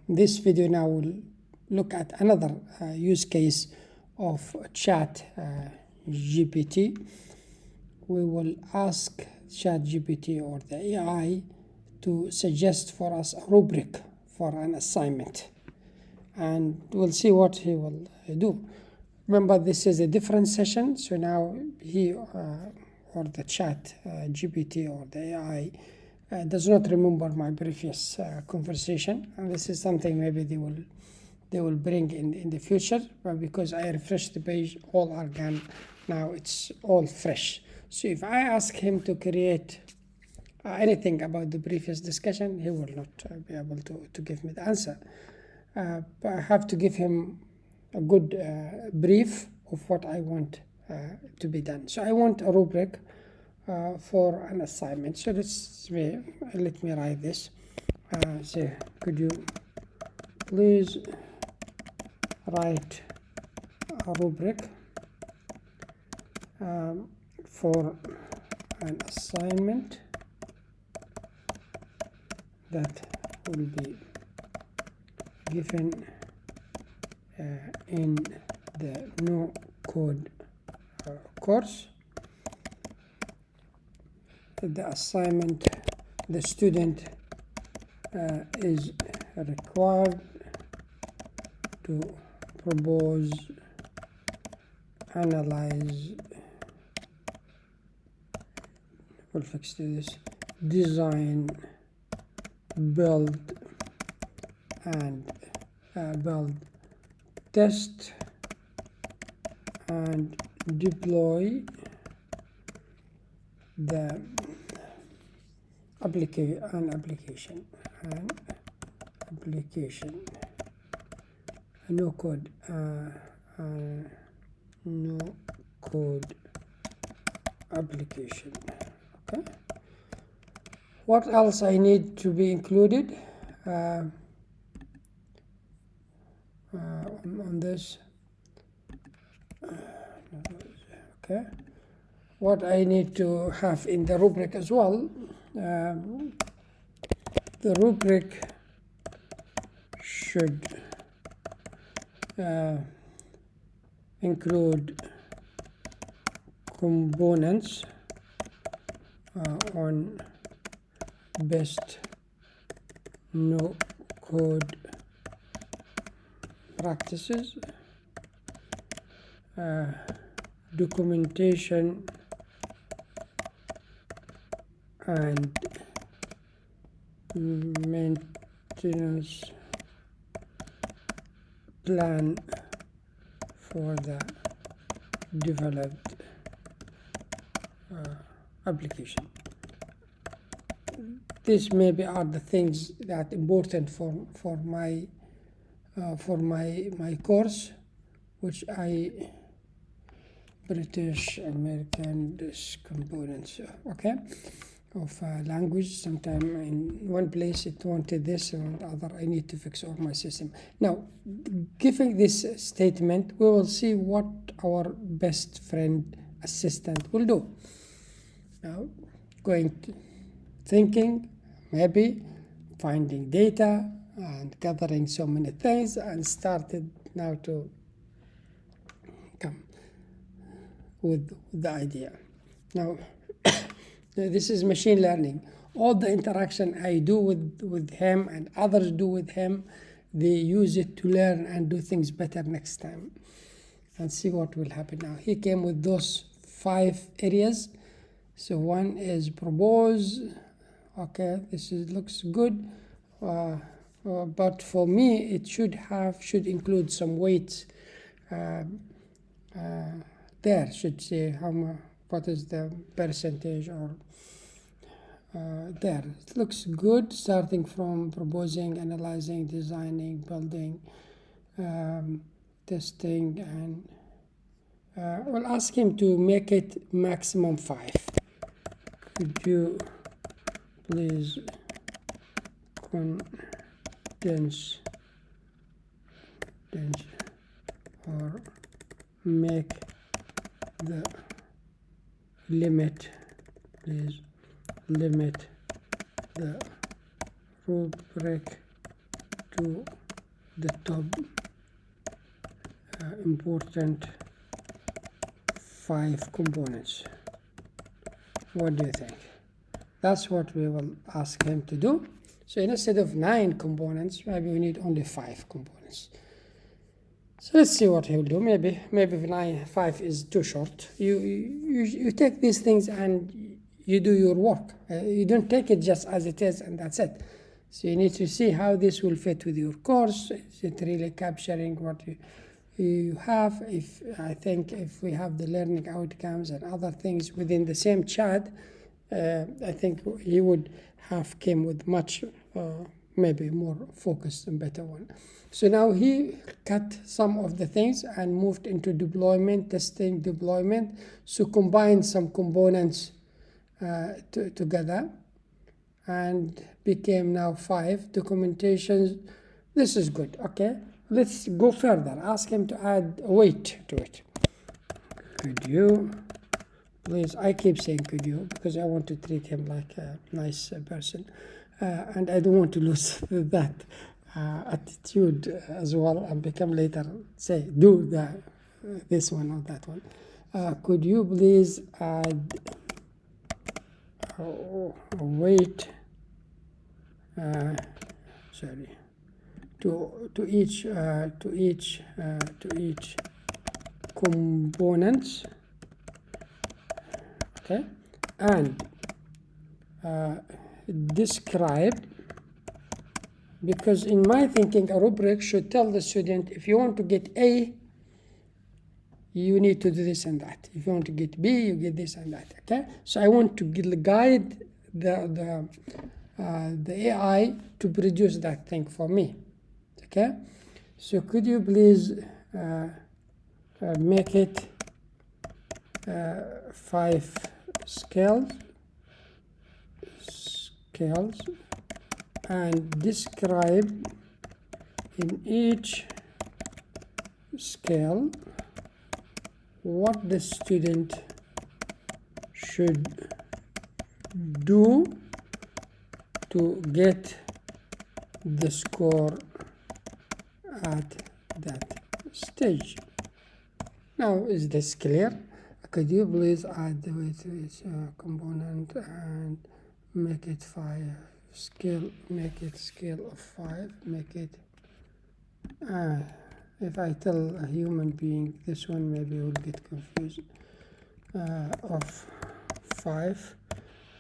This video now will look at another use case of Chat GPT. We will ask Chat GPT or the AI to suggest for us a rubric for an assignment, and we'll see what he will do. Remember, this is a different session, so now he or the Chat GPT or the AI does not remember my previous conversation, and this is something maybe they will bring in the future, but because I refreshed the page, all are gone now, it's all fresh. So if I ask him to create anything about the previous discussion, he will not be able to give me the answer. But I have to give him a good brief of what I want to be done. So I want a rubric for an assignment. So let me write this. Say, could you please write a rubric for an assignment that will be given in the no code course. The assignment, the student is required to propose, analyze, we'll fix this, design, build, and test and deploy the application, no code application. Okay, what else I need to be included on this? Okay, what I need to have in the rubric as well, the rubric should include components on best no code practices, documentation, and maintenance plan for the developed application. These maybe are the things that important for my course, which I British American components, okay, of language. Sometime in one place it wanted this, and other I need to fix all my system. Now, giving this statement, we will see what our best friend assistant will do. Now, thinking, maybe finding data and gathering so many things, and started now to come with the idea. Now, this is machine learning. All the interaction I do with him and others do with him, they use it to learn and do things better next time. And see what will happen now. He came with those 5 areas. So one is propose. Okay, this looks good. But for me, it should include some weight. There should say what is the percentage, or there. It looks good, starting from proposing, analyzing, designing, building, testing, and we'll ask him to make it maximum 5. Could you please condense or make the limit the rubric to the top important 5 components. What do you think? That's what we will ask him to do. So instead of 9 components, maybe we need only 5 components. So let's see what he will do. Maybe 5 is too short. You take these things and you do your work. You don't take it just as it is and that's it. So you need to see how this will fit with your course. Is it really capturing what you have? I think if we have the learning outcomes and other things within the same chat, I think he would have came with much maybe more focused and better one. So now he cut some of the things and moved into deployment, testing, deployment. So combined some components together and became now 5 documentations. This is good. Okay, let's go further. Ask him to add weight to it. Could you please, I keep saying could you because I want to treat him like a nice person, and I don't want to lose that attitude as well and become later say do this one or that one. Could you please add weight sorry to each components, okay, and describe, because in my thinking a rubric should tell the student if you want to get A you need to do this and that, if you want to get B you get this and that. Okay, so I want to guide the AI to produce that thing for me. Okay, so could you please make it 5 scales and describe in each scale what the student should do to get the score at that stage. Now is this clear? Could you please add the weight to each component and make it 5 scale, make it scale of 5, make it if I tell a human being this one maybe will get confused, of 5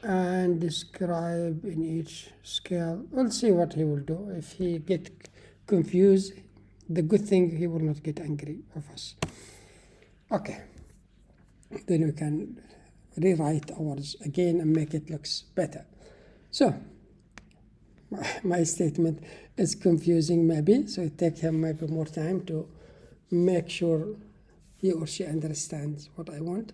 and describe in each scale. We'll see what he will do. If he get confused, the good thing he will not get angry of us. Okay, then we can rewrite ours again and make it looks better. So my statement is confusing maybe, so it take him maybe more time to make sure he or she understands what I want.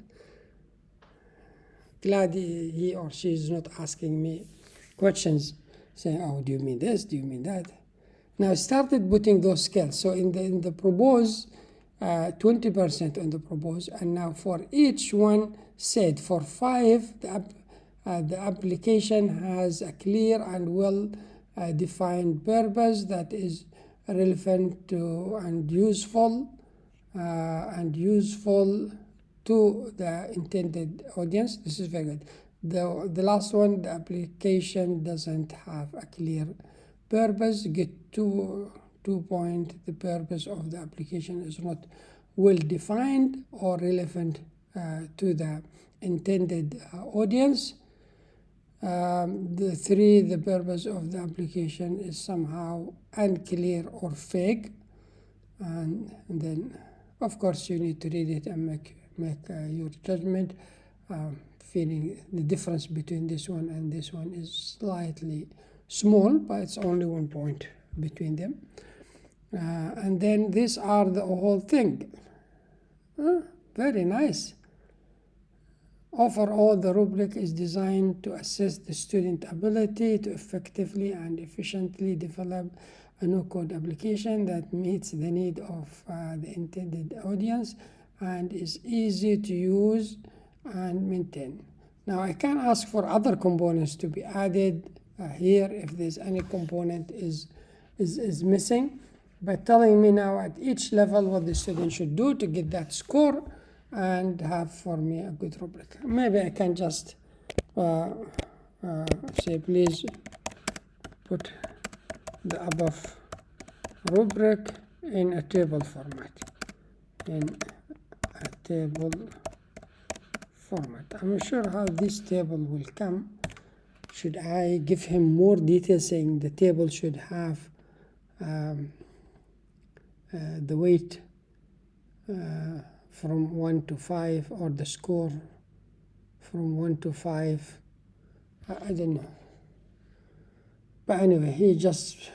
Glad he or she is not asking me questions saying, oh, do you mean this, do you mean that? Now I started putting those scales. So in the propose, 20% on the propose, and now for each one said for 5 the application has a clear and well defined purpose that is relevant to and useful to the intended audience. This is very good. The last one, the application doesn't have a clear purpose. Get 2 point. The purpose of the application is not well defined or relevant to the intended audience. The 3, the purpose of the application is somehow unclear or vague, and then of course you need to read it and make your judgment, feeling the difference between this one and this one is slightly small, but it's only 1 point between them. And then these are the whole thing. Very nice. Overall, the rubric is designed to assess the student ability to effectively and efficiently develop a no-code application that meets the need of the intended audience and is easy to use and maintain. Now I can ask for other components to be added here if there's any component is is missing, by telling me now at each level what the student should do to get that score and have for me a good rubric. Maybe I can just say please put the above rubric in a table format. I'm not sure how this table will come. Should I give him more details saying the table should have the weight from 1 to 5 or the score from 1 to 5? I don't know. But anyway, he just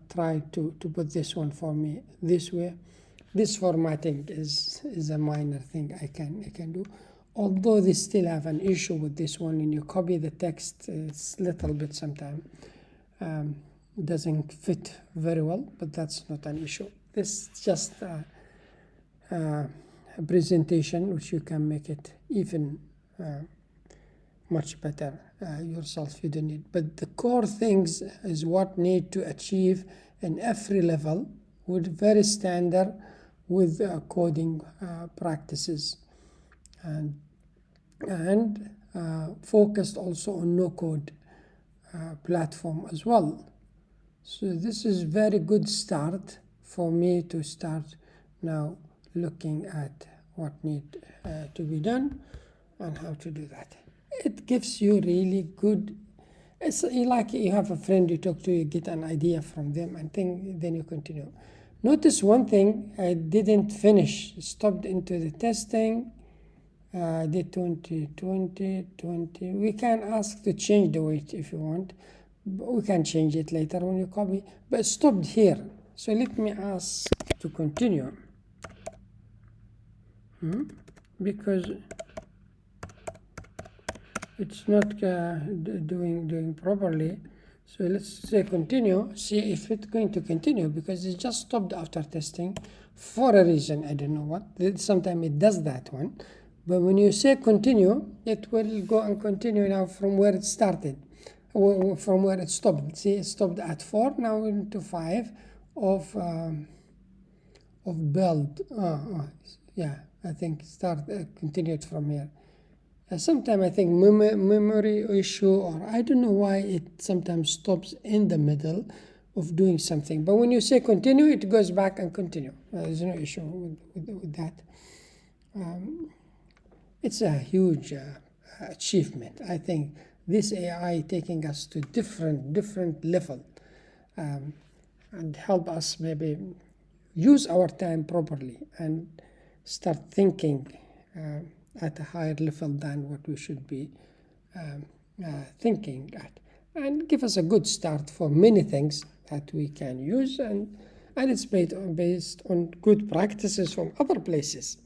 tried to put this one for me this way. This formatting is a minor thing I can do. Although they still have an issue with this one. When you copy the text, it's little bit sometimes doesn't fit very well, but that's not an issue. This is just a presentation which you can make it even much better yourself. You don't need, but the core things is what need to achieve in every level with very standard with coding practices and focused also on no code platform as well. So this is very good start for me to start now looking at what need to be done and how to do that. It gives you really good, it's like you have a friend you talk to, you get an idea from them and then you continue. Notice one thing, I didn't finish, stopped into the testing, did 20, 20, 20. We can ask to change the weight if you want. We can change it later when you copy, but stopped here. So let me ask to continue. Because it's not doing properly. So let's say continue, see if it's going to continue, because it just stopped after testing for a reason, I don't know what. Sometimes it does that one. But when you say continue, it will go and continue now from where it started, from where it stopped. See, it stopped at 4, now into 5 of build. Yeah, I think continued from here. Sometimes I think memory issue, or I don't know why it sometimes stops in the middle of doing something. But when you say continue, it goes back and continue. There's no issue with that. It's a huge achievement. I think this AI taking us to different level and help us maybe use our time properly and start thinking at a higher level than what we should be thinking at, and give us a good start for many things that we can use, and it's based on good practices from other places.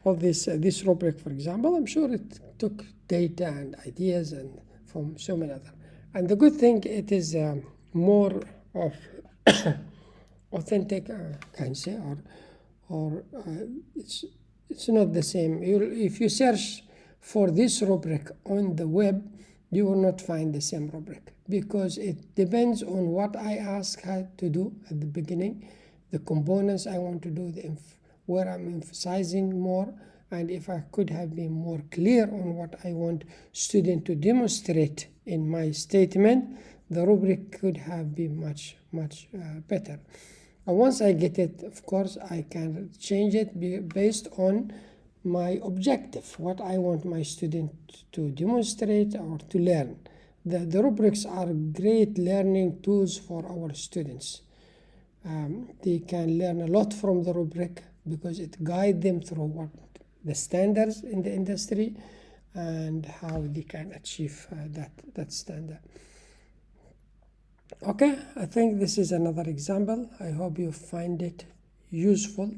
All this rubric, for example, I'm sure it took data and ideas and from so many other. And the good thing, it is more of authentic, can say, or it's not the same. If you search for this rubric on the web, you will not find the same rubric, because it depends on what I ask her to do at the beginning, the components I want to do, where I'm emphasizing more, and if I could have been more clear on what I want student to demonstrate in my statement, the rubric could have been much better. And once I get it, of course, I can change it based on my objective, what I want my student to demonstrate or to learn. The rubrics are great learning tools for our students. They can learn a lot from the rubric because it guides them through what the standards in the industry and how they can achieve that standard. Okay, I think this is another example. I hope you find it useful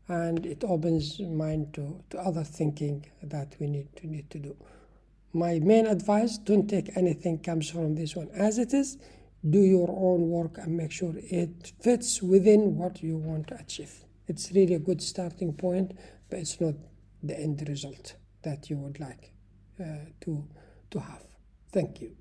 and it opens mind to other thinking that we need to do. My main advice, don't take anything comes from this one as it is. Do your own work and make sure it fits within what you want to achieve. It's really a good starting point, but it's not the end result that you would like to have. Thank you.